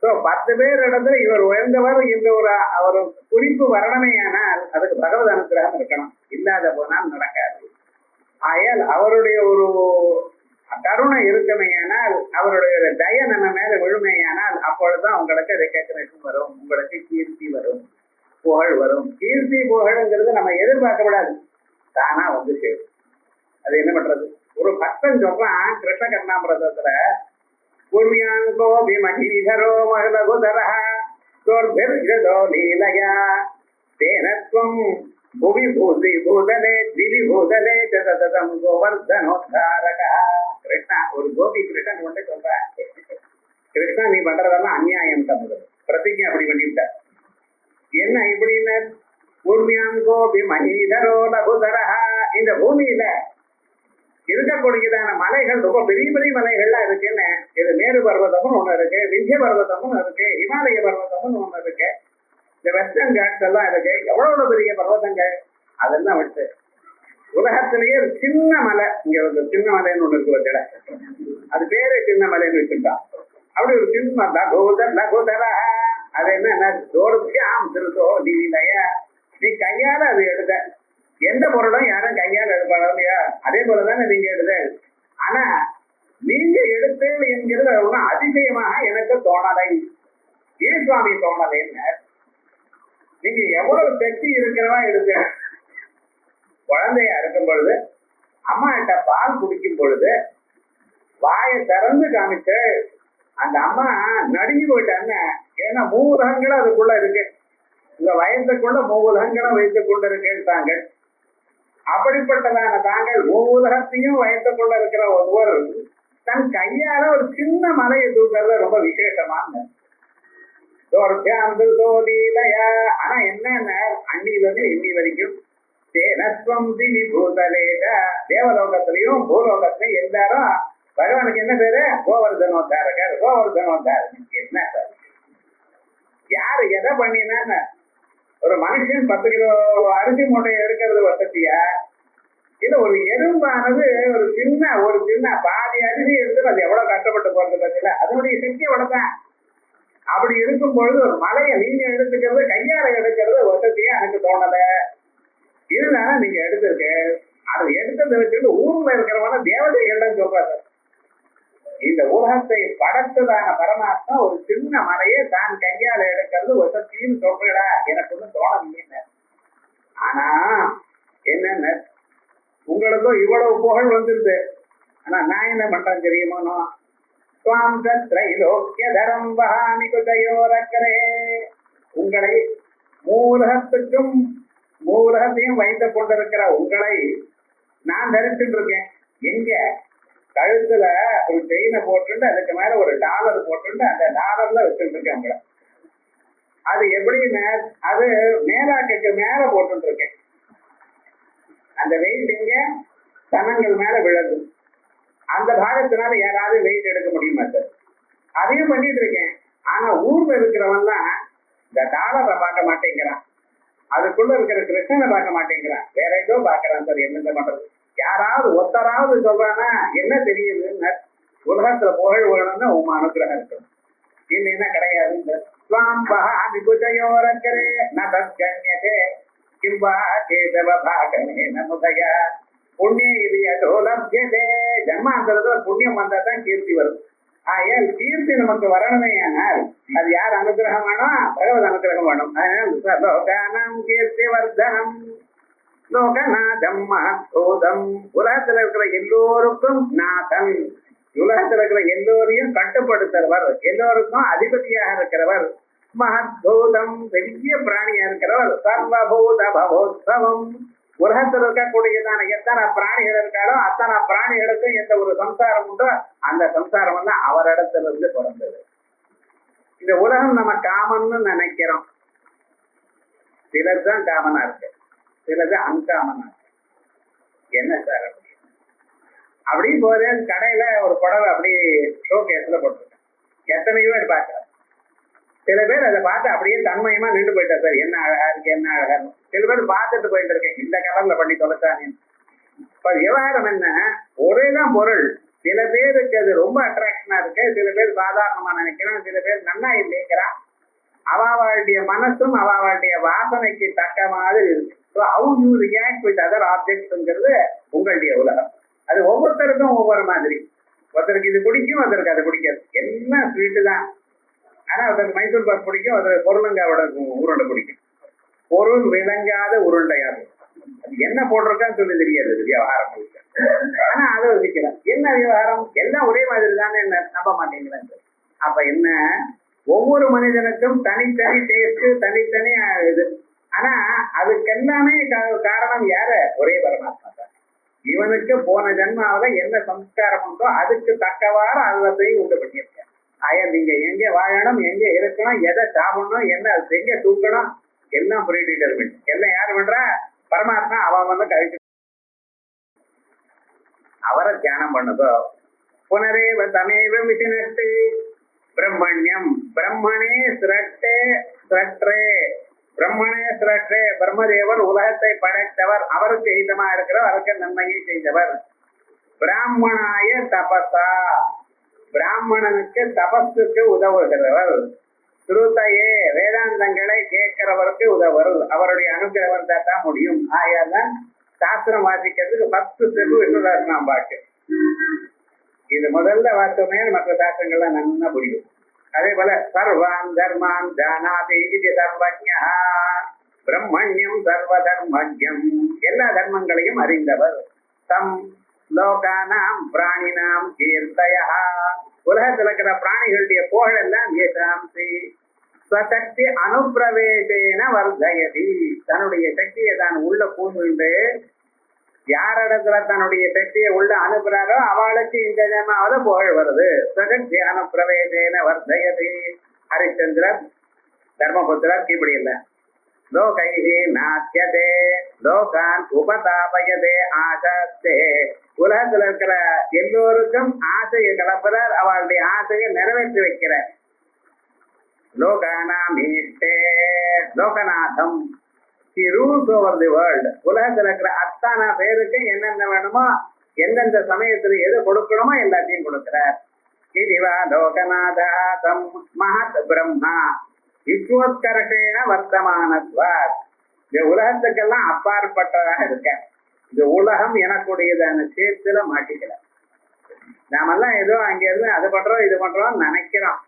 ஸோ 10 பேர் இடத்துல இவர் உயர்ந்தவர் என்ற ஒரு குறிப்பு வரணுமேயானால் அதுக்கு பகவத் அனுகிரகம் இருக்கணும். இல்லாத போனால் நடக்காது. ஆயால் அவருடைய ஒரு கருணை இருக்குமேயானால் அவருடைய தய நம்ம மேல விழுமையானால் அப்பொழுதுதான் உங்களுக்கு ரெக்கக்னேஷன் வரும், உங்களுக்கு கீர்த்தி வரும், புகழ் வரும். கீர்த்தி புகழ்ங்கிறது நம்ம எதிர்பார்க்கப்படாது, தானா வந்து சேரும். அது என்ன பண்றது? ஒரு பக்தன் சொல்றான் கிருஷ்ண கர்ணாமிரதத்துல பூர்வியாங்கோ விமஹீதரோ மகளகுதரஹ தோர்பிர்ஜதோ லீலயா தேனத்வம் புவி பூதி பூதலே திவி பூதலே சததம் கோவர்தனோத்தாரக. கிருஷ்ணா ஒரு கோபி கிருஷ்ணன் கொண்டு சொல்ற, கிருஷ்ணா நீ பண்றதெல்லாம் அநியாயம் தம்பது. பிரதிஜை அப்படி பண்ணிவிட்ட. என்ன இப்படின்னு? பூர்வியாங்கோ விமஹீதரோ லகுதரஹ. இந்த பூமியில இருக்கக்கூடியதான மலைகள் ரொம்ப பெரிய பெரிய மலைகள்லாம் இருக்குன்னு. இது மேரு பர்வதம்னு ஒண்ணு இருக்கு, விந்திய பர்வதம்னு இருக்கு, இமாலய பர்வதம்னு ஒண்ணு இருக்கு, இந்த வெஸ்டர்ன் காட்ஸ் எல்லாம் இருக்கு. எவ்வளவு பெரிய பர்வதங்கள் அதெல்லாம் விட்டு உலகத்திலேயே ஒரு சின்ன மலை, இங்க ஒரு சின்ன மலைன்னு ஒண்ணு இருக்கு வச்சல, அது பேரே சின்ன மலைன்னு வச்சுட்டான். அப்படி ஒரு சின்ன லகோதர அது என்ன தோர்த்தியாம் திருத்தோ லீலைய. நீ கையால அது எடுத்த எந்த பொருளும் யாரும் கையால் எடுப்பாளோ இல்லையா, அதே போலதானே நீங்க எடுத்த. ஆனா நீங்க எடுத்தேன் என்கிறது ஒன்றும் அதிசயமாக எனக்கு தோணலை. ஏன் சுவாமி தோணலைன்னு? நீங்க எவ்வளவு சக்தி இருக்கிறவா எடுக்க. குழந்தையா இருக்கும் பொழுது அம்மா கிட்ட பால் குடிக்கும் பொழுது வாயை திறந்து காமிச்சு அந்த அம்மா நடுங்கி போயிட்டாங்க. ஏன்னா 3 உலகங்களும் அதுக்குள்ள இருக்கு. உங்க வயசுக்குள்ள 3 உலகங்களும் வைத்துக் கொண்டு இருக்கேன்ட்டாங்க. அப்படிப்பட்டதான தாங்கள் 3 உலகத்தையும் வயசுக்குள்ள இருக்கிற ஒருவர் தன் கையால ஒரு சின்ன மலையை தூக்குறது ரொம்ப விசேஷமான. ஆனா என்ன அன்னில இருந்து இன்னி வரைக்கும் தேனத்வம் திவி பூதலேட. தேவலோகத்திலையும் பூலோகத்திலையும் எல்லாரும் பகவானுக்கு என்ன பேரு? கோவர்தனோத்தாரகர், கோவர்தனோத்தாரகர். என்ன சார் யாரு எதை பண்ணினா? ஒரு மனுஷன் 10 கிலோ அரிசி மூட்டையை எடுக்கிறது வசதியா? இல்ல ஒரு எறும்பானது ஒரு சின்ன பாதி அரிசி எடுத்து அது எவ்வளவு கஷ்டப்பட்டு போறது பத்தில அதனுடைய சக்தி எவ்வளவுதான். அப்படி இருக்கும் பொழுது ஒரு மலையை நீங்க எடுத்துக்கிறது கையால எடுக்கிறது வசதியா எனக்கு தோணல. இருந்தாலும் நீங்க எடுத்திருக்கு. அது எடுத்ததை வச்சுட்டு ஊர்ல இருக்கிறவன தேவதைகள்லாம் சொல்றாரு. இந்த உலகத்தை படைத்ததான பரமாத்மா ஒரு சின்ன மலையை தான் கையால எடுக்கிறது வசதின்னு சொல்றா. எனக்கு ஒன்றும் தோணவில்லை. ஆனா என்னென்ன உங்களுக்கும் இவ்வளவு புகழ் வந்துருது. ஆனா நான் என்ன பண்றேன் தெரியுமானோ? உங்களை மூலகத்துக்கும் மூலகத்தையும் வைத்துக் கொண்டிருக்கிற உங்களை நான் தரிச்சுட்டு இருக்கேன். எங்க கழுத்துல ஒரு செயினை போட்டுட்டு அதுக்கு மேல ஒரு டாலர் போட்டுட்டு அந்த டாலர்ல வச்சுட்டு இருக்கேன் உங்களை. அது எப்படின்னு அது மேலாக்கைக்கு மேல போட்டு இருக்கேன். அந்த வெயிட் இங்க சனங்கள் மேல விழுது. அந்த பாகத்தினால யாராவது வெயிட் எடுக்க முடியுமா சார்? அதையும் பண்ணிட்டு இருக்கேன். ஆனா ஊர்ல இருக்கிறவன் தான் இந்த டாலரை பார்க்க மாட்டேங்கிறான், அதுக்குள்ள இருக்கிற கிருஷ்ணனை பார்க்க மாட்டேங்கிறான், வேற ஏதோ பாக்குறான் சார். என்னென்ன பண்றது? யாராவது ஒருத்தராவது சொல்றானா என்ன தெரியுதுன்னு? உலகத்துல புகழ் வேணும்னு உங்க அனுகிரகம் இருக்கணும், இல்லைன்னா கிடையாது. புண்ணிய இது லப்யதே. ஜன்மாந்தரத்துல புண்ணியம் வந்தா தான் கீர்த்தி வரும். ஏன் கீர்த்தி நமக்கு வரணுமே ஆனால் அது யார் அனுகிரகம் வேணும்? பகவத் அனுகிரகம் வேணும். லோகானாம் கீர்த்தி வர்தனம் லோகநாதம் மகத்பூதம். உலகத்துல இருக்கிற எல்லோருக்கும் நாதன், உலகத்துல இருக்கிற எல்லோரையும் கட்டுப்படுத்துறவர், எல்லோருக்கும் அதிபதியாக இருக்கிறவர். மகத்பூதம், பெரிய பிராணியா இருக்கிறவர். சர்வபூத பவோத்சவம், உலகத்தில் இருக்கக்கூடியதான எத்தனை பிராணிகள் இருக்காளோ அத்தனை பிராணிகளுக்கும் எந்த ஒரு சம்சாரம் உண்டோ அந்த சம்சாரம் எல்லாம் அவரிடத்துல இருந்து பிறந்தது. இந்த உலகம் நம்ம காமன்னு நினைக்கிறோம். சிலர்தான் காமனா இருக்கு, சிலது அன்காமனா இருக்கு. என்ன சார் அப்படி போது கடையில ஒரு புடவை அப்படி ஷோ கேஸ்ல போட்டுருக்கேன். எத்தனையோ பேர் பார்க்கிறேன். சில பேர் அதை பார்த்து அப்படியே தன்மயமா நின்று போயிட்டா சார், என்ன அழகா இருக்கு என்ன அழகா இருக்கு. சில பேர் பார்த்துட்டு போயிட்டு இருக்கேன், இந்த கலர்ல பண்ணி தொலைச்சானே. இப்ப விவகாரம் என்ன, ஒரேதான் பொருள். சில பேருக்கு அது ரொம்ப அட்ராக்ஷனா இருக்கு, சில பேர் சாதாரணமா நினைக்கிறான், சில பேர் நன்னா இல்லைங்கிறான். அவாவாளுடைய மனசும் அவாவாளுடைய வாசனைக்கு தக்க மாதிரி இருக்கு. So how you react with other ஆப்ஜெக்ட்ஸ்ங்கிறது உங்களுடைய உலகம். அது ஒவ்வொருத்தருக்கும் ஒவ்வொரு மாதிரி. ஒருத்தருக்கு இது பிடிக்கும், ஒருத்தருக்கு அது பிடிக்காது. எல்லாம் ஸ்வீட்டு தான். ஆனா ஒருத்தருக்கு மைசூர் பாக் பிடிக்கும், ஒருத்தருக்கு பொருளுங்காவோட உருண்டை பிடிக்கும். பொருள் விளங்காத உருண்டையாது. அது என்ன போட்டிருக்கான்னு சொல்லி தெரியாது விவகாரம். ஆனா அதை வச்சுக்கலாம். என்ன விவகாரம், எல்லாம் ஒரே மாதிரி தானே, நம்ப மாட்டேங்கிறாங்க. அப்ப என்ன, ஒவ்வொரு மனிதனுக்கும் தனித்தனி டேஸ்ட், தனித்தனி இது. ஆனா அதுக்கு எல்லாமே காரணம் யாரு? ஒரே பரமாத்மா தான். இவனுக்கு போன ஜென்மாவில என்ன சம்ஸ்காரம் உண்டோ அதுக்கு தக்கவாறு அதுவத்தையும் உண்டு பண்ணியிருக்கேன். நீங்க எங்க வாழணும், எங்க இருக்கணும், எதை சாப்பிடணும், என்ன எங்க தூக்கணும், எல்லாம் புரியிட்டு எல்லாம் யாரு பண்றா? பரமாத்மா. அவன் வந்து கழிச்சு அவரை தியானம் பண்ணுதோ. புனரேவ தமேவ மிஷினட்டு பிரம்மண்யம் பிரம்மனே சிரட்டே சிரட்டே பிரம்மனே சிரட்டே. பிரம்மதேவர் உலகத்தை படைத்தவர், அவருக்கு ஹிதமா இருக்கிறவர், அவருக்கு நன்மையை செய்தவர். பிராமணாய தபசா, பிராமணனுக்கு தபஸுக்கு உதவுகிறவர். ஸ்ருதையே, வேதாந்தங்களை கேட்கிறவருக்கு உதவர். அவருடைய அனுகிரகம் தான் முடியும். ஆயாதான் சாஸ்திரம் வாசிக்கிறதுக்கு 10 செல்வம் விஷ்ணுதாசனம் பாட்டு. இது முதல்ல வார்த்தமே மற்ற சாஸ்திரங்கள்லாம் நல்லா புரியும். அதே போல சர்வான் தர்மான் ஜானாதி சர்வஜ்ஞா பிரம்மண்யம் சர்வ தர்மஜ்யம், எல்லா தர்மங்களையும் அறிந்தவர். தம் லோகானாம் பிராணினாம் கீர்த்தயா, உலகத்தில் இருக்கிற பிராணிகளுடைய புகழ் எல்லாம் ஏசாம்சி ஸ்வசக்தி அனுப்பிரவேசேன வர்தயதி, தன்னுடைய சக்தியை தான் உள்ள பூண்டு யாரிடத்துல தன்னுடைய சக்தியை உள்ள அனுப்புறாரோ அவளுக்கு இந்த ஜென்மாவில புகழ் வருது. ஸ்வசக்தி அனுப்பிரவேசேன வர்தயதி. ஹரிச்சந்திரர், தர்மபுத்திரர் இப்படி இல்லை. லோகைஹி நாத்யதே லோகான் உபதாபயதே ஆசாஸ்தே, உலகத்துல இருக்கிற எல்லோருக்கும் ஆசையை கலப்புறார், அவளுடைய ஆசையை நிறைவேற்றி வைக்கிறார். லோகானாம் ஈஷ்டே லோகநாதம், he rules over the world. உலகத்துல இருக்கிற அத்தனை பேருக்கு என்னென்ன வேணுமோ, எந்தெந்த சமயத்துல எது கொடுக்கணுமோ எல்லாத்தையும் கொடுக்கிறார். இதுவா லோகநாதம் மகத் பிரம்மா விஸ்வோத்கர்ஷேன வர்த்தமானத்வாத், இந்த உலகத்துக்கெல்லாம் அப்பாற்பட்டதாக இருக்க. இந்த உலகம் எனக்குடையதான சேர்த்துல மாட்டிக்கல. நாமெல்லாம் ஏதோ அங்க இருந்து அது பண்றோம் இது பண்றோம் நினைக்கிறோம்.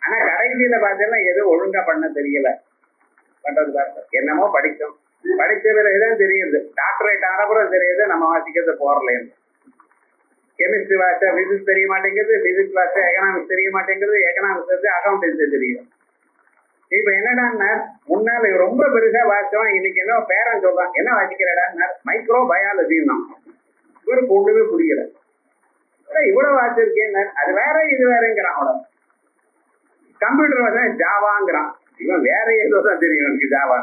ஆனா கடைசியில பார்த்தீங்கன்னா எதுவும் ஒழுங்கா பண்ண தெரியல. பண்றது பார்த்த என்னமோ படிக்கும், படிச்ச பிறகுதான் தெரியுது. டாக்டரேட் ஆனப்புறம் தெரியுது நம்ம வாசிக்கிறது போறலேன்னு. கெமிஸ்ட்ரி வாசிச்சா பிசிக்ஸ் தெரிய மாட்டேங்குது, பிசிக்ஸ் வாசிச்சா எக்கனாமிக்ஸ் தெரிய மாட்டேங்குது, எக்கனாமிக்ஸ் வந்து அக்கௌண்டன்சி தெரியும். இப்ப என்னடான்னா, முன்னால ரொம்ப பெருசா வாசிச்சவன் இன்னைக்கு என்ன பேரன் சொல்றான், என்ன வாசிக்கிறடான்னா மைக்ரோ பயாலஜின்னா இவருக்கு ஒண்ணுமே புரியல. இவ்வளவு வாசிச்சிருக்கேன், அது வேற இது வேறங்கிறான். அவ்வளவு கம்ப்யூட்டர் வாச ஜாவாங்கிறான், இவன் வேற ஏதோ தான் தெரியும் எனக்கு ஜாவா.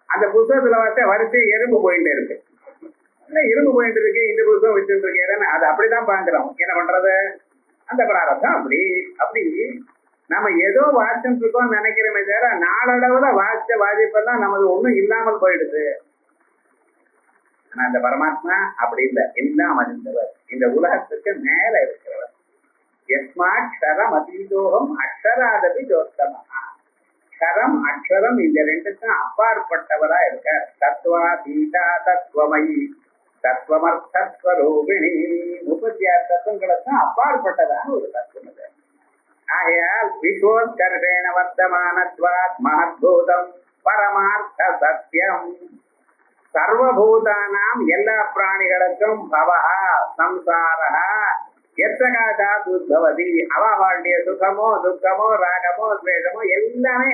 அந்த புத்தகத்துல வாசிச்சா வரிசை எறும்பு போயிட்டு இருக்கு. எறும்பு போயிட்டு இருக்கு, இந்த புத்தகம் வச்சுட்டு இருக்கேன், அது அப்படிதான் பாக்குறோம். என்ன பண்றது, அந்த பிராரத்தம் அப்படி அப்படி நம்ம ஏதோ வாசிச்சுட்டு இருக்கோம் நினைக்கிறோமே தவிர நாளளவுல வாசிச்ச வாசிப்பெல்லாம் நமது ஒண்ணும் இல்லாமல் போயிடுது. ஆனா அந்த பரமாத்மா அப்படி இல்லை, எல்லாம் அறிந்தவர், இந்த உலகத்துக்கு மேல இருக்கிறவர். யஸ்மாட்சரம் அதீதோகம் அக்ஷராதபி ஜோத்தமா, க்ஷரம் அக்ஷரம் இந்த ரெண்டுக்கும் அப்பாற்பட்டவரா இருக்கார். தத்வா தீதா தத்துவமயி, தத்துவமர்த்தஸ்வரூபிணி 36 தத்துவங்களுக்கும் அப்பாற்பட்டதான ஒரு தத்துவம் இது. ஆகையால் விஸ்வோத்கர்ஷேண வர்த்தமானத்வாத் மஹத்பூதம் பரமார்த்த சத்தியம். சர்வபூதானாம் எல்லா பிராணிகளுக்கும் பவஹா சம்சாரஹா எத்தகாதாத் உத்பவதி. அவளுடைய சுகமோ துக்கமோ ராகமோ துவேஷமோ எல்லாமே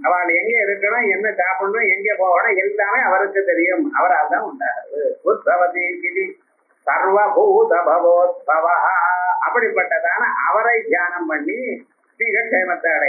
அவள் எங்க இருக்கணும், என்ன சாப்பிடணும், எங்க போகணும் எல்லாமே அவருக்கு தெரியும். அவரால் தான் உண்டாகுது. உத்பவதி இது சர்வபூத பவோத்பவஹா. அப்படிப்பட்டதான அவரை தியானம் பண்ணி மிக க்ஷேமத்தை அடை